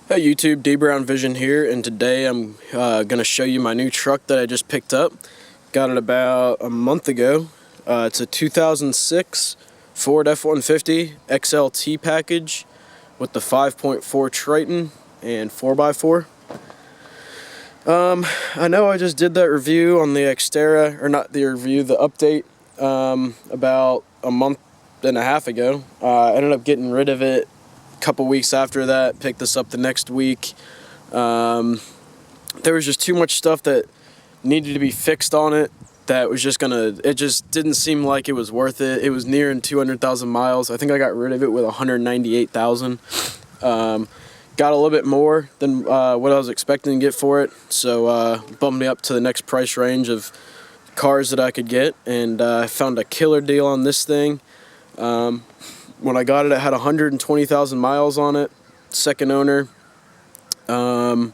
Hey YouTube, Dbrownvision here, and today I'm going to show you my new truck that I just picked up. Got it about a month ago. It's a 2006 Ford F150 XLT package with the 5.4 Triton and 4x4. I know I just did that review on the Terra, or not the review, the update, about a month and a half ago. I ended up getting rid of it couple weeks after that, picked this up the next week. There was just too much stuff that needed to be fixed on it that was just it just didn't seem like it was worth it. It was nearing 200,000 miles. I think I got rid of it with 198,000. Got a little bit more than what I was expecting to get for it, so bumped me up to the next price range of cars that I could get, and I found a killer deal on this thing. When I got it, it had 120,000 miles on it, second owner, and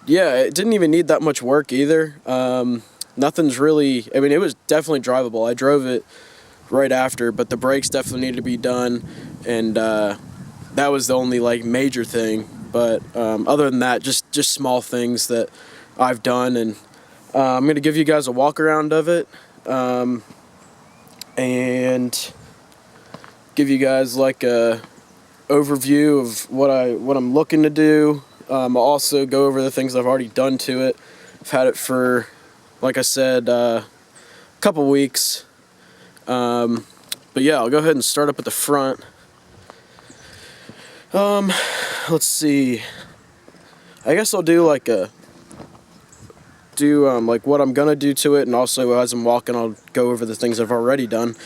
yeah, it didn't even need that much work either. Nothing's really, I mean, it was definitely drivable. I drove it right after, but the brakes definitely needed to be done, and that was the only like major thing. But other than that, just small things that I've done, and I'm gonna give you guys a walk around of it, and give you guys like a overview of what I'm looking to do. I'll also go over the things I've already done to it. I've had it for, like I said, a couple weeks. But yeah, I'll go ahead and start up at the front. Let's see. I guess I'll do like like what I'm gonna do to it, and also as I'm walking, I'll go over the things I've already done.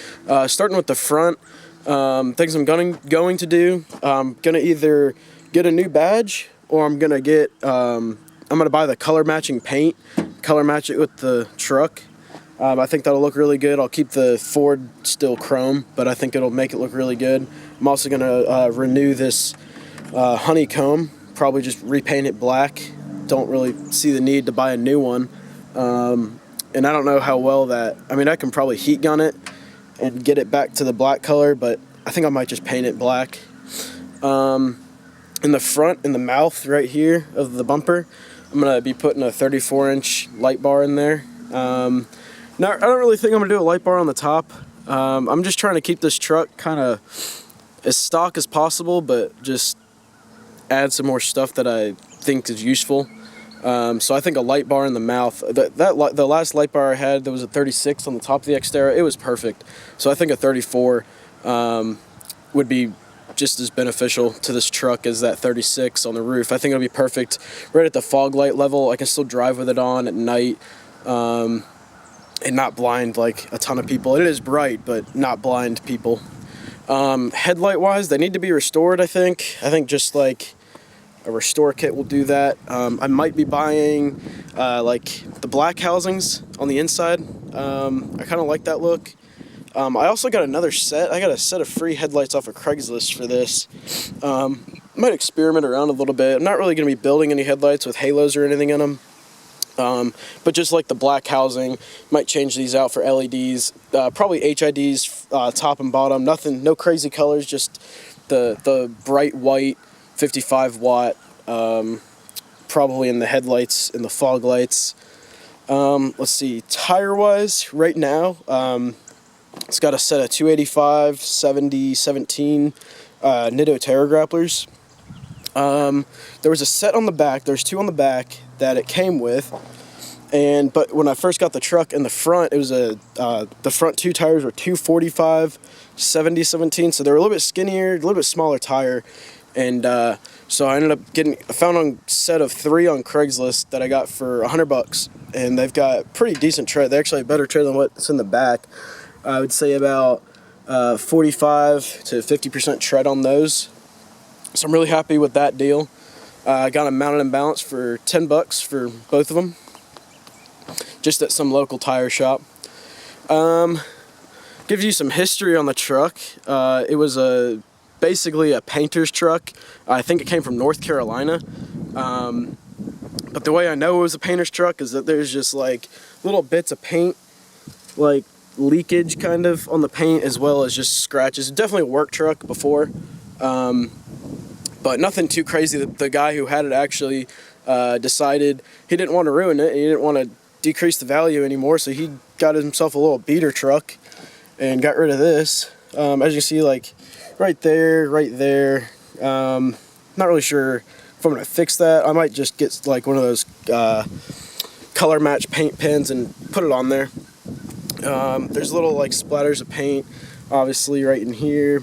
Starting with the front. Things I'm going to do, I'm going to either get a new badge, or I'm going to get, I'm going to buy the color matching paint, color match it with the truck. I think that'll look really good. I'll keep the Ford still chrome, but I think it'll make it look really good. I'm also going to renew this honeycomb, probably just repaint it black. Don't really see the need to buy a new one. And I don't know how well that, I mean, I can probably heat gun it and get it back to the black color, but I think I might just paint it black. In the front, in the mouth right here of the bumper, I'm going to be putting a 34-inch light bar in there. Now, I don't really think I'm going to do a light bar on the top. I'm just trying to keep this truck kind of as stock as possible, but just add some more stuff that I think is useful. So I think a light bar in the mouth, the last light bar I had, there was a 36 on the top of the Terra. It was perfect. So I think a 34 would be just as beneficial to this truck as that 36 on the roof. I think it'll be perfect right at the fog light level. I can still drive with it on at night and not blind like a ton of people. It is bright, but not blind people. Headlight wise, they need to be restored, I think. I think just like a restore kit will do that. I might be buying like the black housings on the inside. I kind of like that look. I also got another set. I got a set of free headlights off of Craigslist for this. Might experiment around a little bit. I'm not really going to be building any headlights with halos or anything in them. But just like the black housing, might change these out for LEDs. Probably HIDs, top and bottom. Nothing, no crazy colors. Just the bright white 55 watt, probably in the headlights, in the fog lights. Let's see, tire wise, right now, it's got a set of 285 70/17 Nitto Terra grapplers. There was a set on the back, there's two on the back that it came with, but when I first got the truck in the front, it was the front two tires were 245 70/17, so they were a little bit skinnier, a little bit smaller tire. And so I ended up I found a set of 3 on Craigslist that I got for $100, and they've got pretty decent tread. They actually have better tread than what's in the back. I would say about 45 to 50% tread on those. So I'm really happy with that deal. I got them mounted and balanced for $10 for both of them, just at some local tire shop. Gives you some history on the truck. It was basically a painter's truck. I think it came from North Carolina. But the way I know it was a painter's truck is that there's just like little bits of paint, like leakage kind of on the paint, as well as just scratches. Definitely a work truck before. but nothing too crazy. The guy who had it actually decided he didn't want to ruin it, and he didn't want to decrease the value anymore, so he got himself a little beater truck and got rid of this. As you can see, like right there. Not really sure if I'm going to fix that. I might just get like one of those color match paint pens and put it on there. There's little like splatters of paint obviously right in here.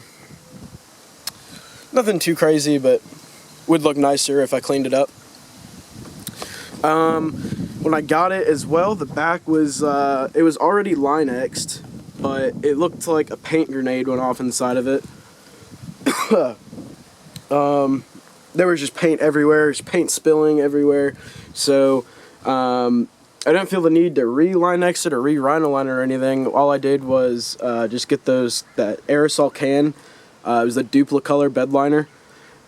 Nothing too crazy, but would look nicer if I cleaned it up. When I got it as well, the back was it was already Line-X'd, but it looked like a paint grenade went off inside of it. There was just paint everywhere, just paint spilling everywhere. So I didn't feel the need to re-Line-X it or re-Rhino-line or anything. All I did was just get that aerosol can. It was the Duplicolor bed liner,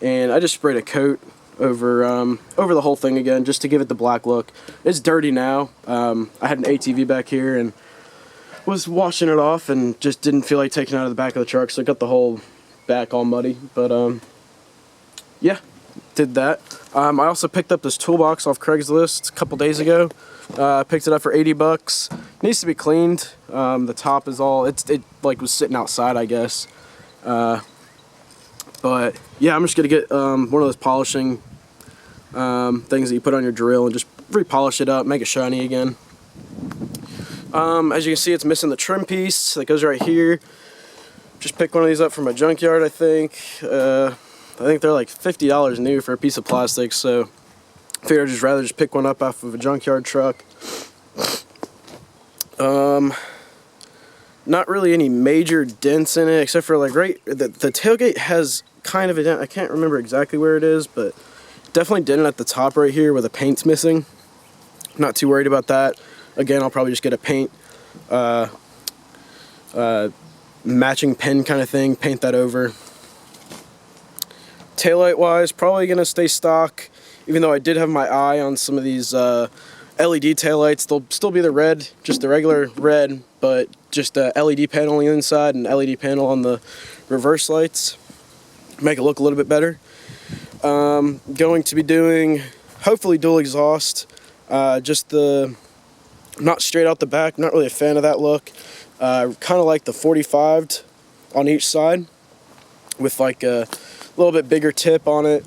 and I just sprayed a coat over the whole thing again, just to give it the black look. It's dirty now. I had an ATV back here and was washing it off, and just didn't feel like taking it out of the back of the truck, so it got the whole back all muddy. But yeah, did that. I also picked up this toolbox off Craigslist a couple days ago. Picked it up for $80. Needs to be cleaned. The top is all it like was sitting outside, I guess. But yeah, I'm just gonna get one of those polishing things that you put on your drill and just repolish it up, make it shiny again. As you can see, it's missing the trim piece that goes right here. Just picked one of these up from a junkyard, I think. I think they're like $50 new for a piece of plastic, so I figured I'd just rather just pick one up off of a junkyard truck. Not really any major dents in it, except for like the tailgate has kind of a dent. I can't remember exactly where it is, but definitely dented at the top right here where the paint's missing. Not too worried about that. Again, I'll probably just get a paint matching pen kind of thing, paint that over. Taillight wise, probably gonna stay stock, even though I did have my eye on some of these LED taillights. They'll still be the red, just the regular red, but just a LED panel on the inside and LED panel on the reverse lights. Make it look a little bit better. Going to be doing, hopefully, dual exhaust. Just not straight out the back, not really a fan of that look. Kind of like the 45'd on each side with like a little bit bigger tip on it.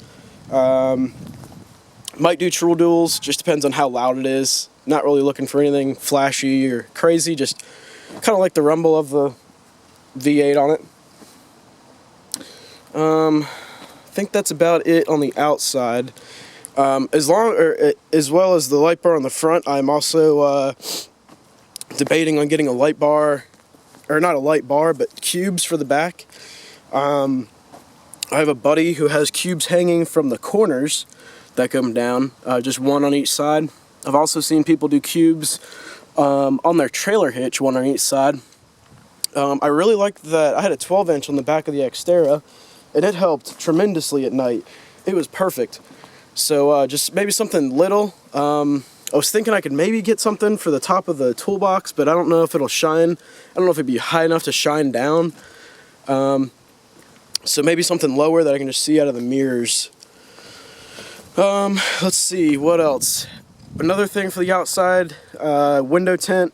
Might do true duals, just depends on how loud it is. Not really looking for anything flashy or crazy, just kind of like the rumble of the V8 on it. I think that's about it on the outside. As well as the light bar on the front, I'm also debating on getting a light bar, or not a light bar, but cubes for the back. I have a buddy who has cubes hanging from the corners that come down, just one on each side. I've also seen people do cubes on their trailer hitch, one on each side. I really like that. I had a 12-inch on the back of the Xterra, and it helped tremendously at night. It was perfect. So just maybe something little. I was thinking I could maybe get something for the top of the toolbox, but I don't know if it'll shine. I don't know if it'd be high enough to shine down. So maybe something lower that I can just see out of the mirrors. Let's see, what else? Another thing for the outside, window tint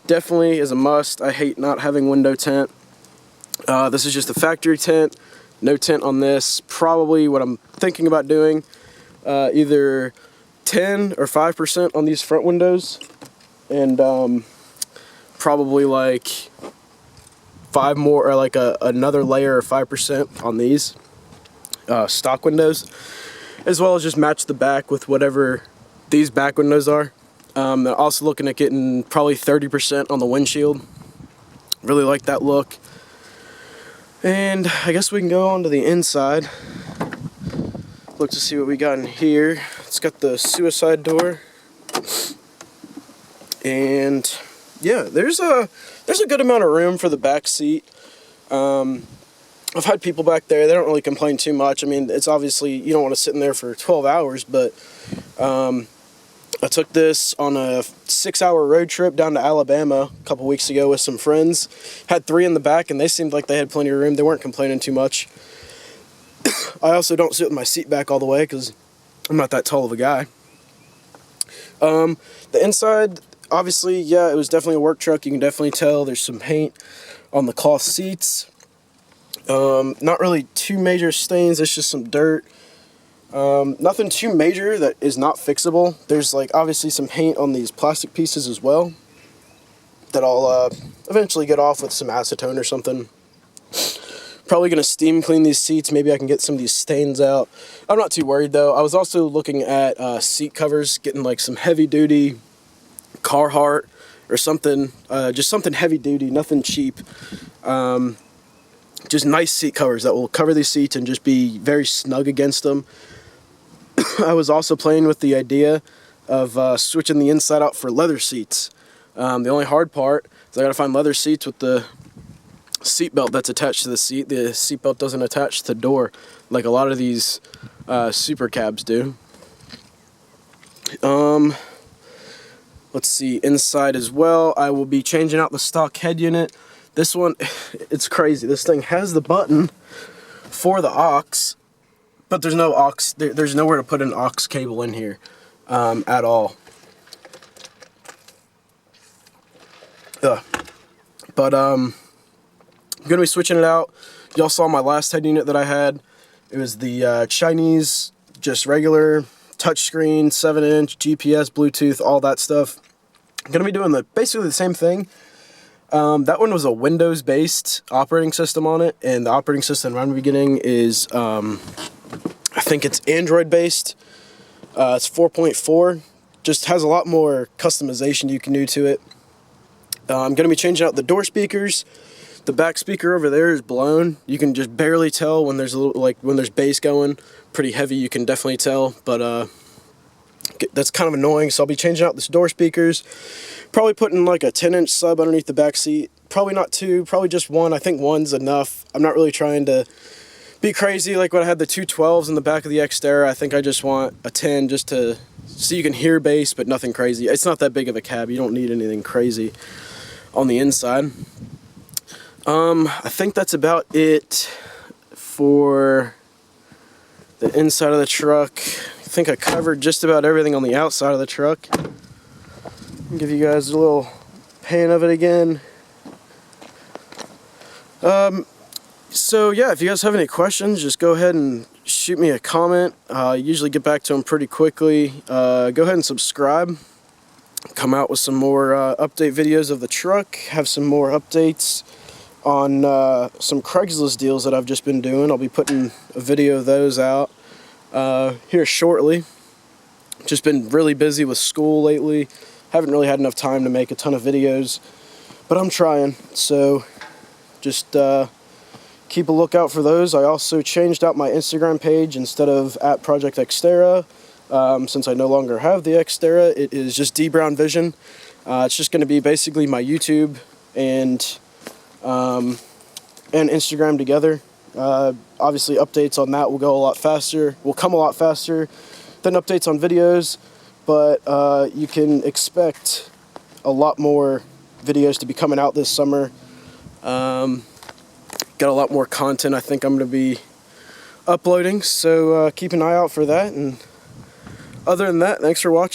definitely is a must. I hate not having window tint. This is just a factory tint. No tint on this. Probably what I'm thinking about doing, either 10 or 5% on these front windows, and probably like 5 more, or like another layer of 5% on these stock windows, as well as just match the back with whatever these back windows are. I'm also looking at getting probably 30% on the windshield. Really like that look. And I guess we can go on to the inside. Look to see what we got in here. It's got the suicide door. And yeah, there's a good amount of room for the back seat. I've had people back there, they don't really complain too much. I mean, it's obviously, you don't want to sit in there for 12 hours, but I took this on a 6-hour road trip down to Alabama a couple weeks ago with some friends. Had 3 in the back, and they seemed like they had plenty of room. They weren't complaining too much. I also don't sit with my seat back all the way because I'm not that tall of a guy. The inside, obviously, yeah, it was definitely a work truck. You can definitely tell there's some paint on the cloth seats. Not really too major stains, it's just some dirt. Nothing too major that is not fixable. There's like obviously some paint on these plastic pieces as well that I'll eventually get off with some acetone or something. Probably going to steam clean these seats. Maybe I can get some of these stains out. I'm not too worried though. I was also looking at seat covers, getting like some heavy duty Carhartt or something, just something heavy duty, nothing cheap. Just nice seat covers that will cover these seats and just be very snug against them. I was also playing with the idea of switching the inside out for leather seats. The only hard part is I gotta find leather seats with the seat belt that's attached to the seat. The seat belt doesn't attach to the door like a lot of these super cabs do. Let's see, inside as well, I will be changing out the stock head unit. This one, it's crazy. This thing has the button for the aux, but there's no aux. There's nowhere to put an aux cable in here at all. But I'm gonna be switching it out. Y'all saw my last head unit that I had. It was the Chinese, just regular touchscreen, 7-inch, GPS, Bluetooth, all that stuff. I'm gonna be doing basically the same thing. That one was a Windows-based operating system on it, and the operating system I'm beginning is, I think it's Android-based. It's 4.4. Just has a lot more customization you can do to it. I'm going to be changing out the door speakers. The back speaker over there is blown. You can just barely tell when there's a little, like when there's bass going. Pretty heavy, you can definitely tell, but that's kind of annoying. So I'll be changing out this door speakers. Probably putting like a 10-inch sub underneath the back seat. Probably not two, probably just one. I think one's enough. I'm not really trying to be crazy like when I had the 212s in the back of the Terra. I think I just want a 10 just to so you can hear bass, but nothing crazy. It's not that big of a cab. You don't need anything crazy on the inside. I think that's about it for the inside of the truck. I think I covered just about everything on the outside of the truck. I'll give you guys a little pan of it again. So yeah, if you guys have any questions, just go ahead and shoot me a comment. I usually get back to them pretty quickly. Go ahead and subscribe. Come out with some more update videos of the truck. Have some more updates on some Craigslist deals that I've just been doing. I'll be putting a video of those out here shortly. Just been really busy with school lately. Haven't really had enough time to make a ton of videos, but I'm trying. So just keep a lookout for those. I also changed out my Instagram page. Instead of @ProjectXterra, since I no longer have the Terra, it is just Dbrownvision. It's just going to be basically my YouTube and Instagram together. Obviously updates on that will go a lot faster, will come a lot faster than updates on videos, but you can expect a lot more videos to be coming out this summer. Got a lot more content I think I'm going to be uploading, so keep an eye out for that. And other than that, thanks for watching.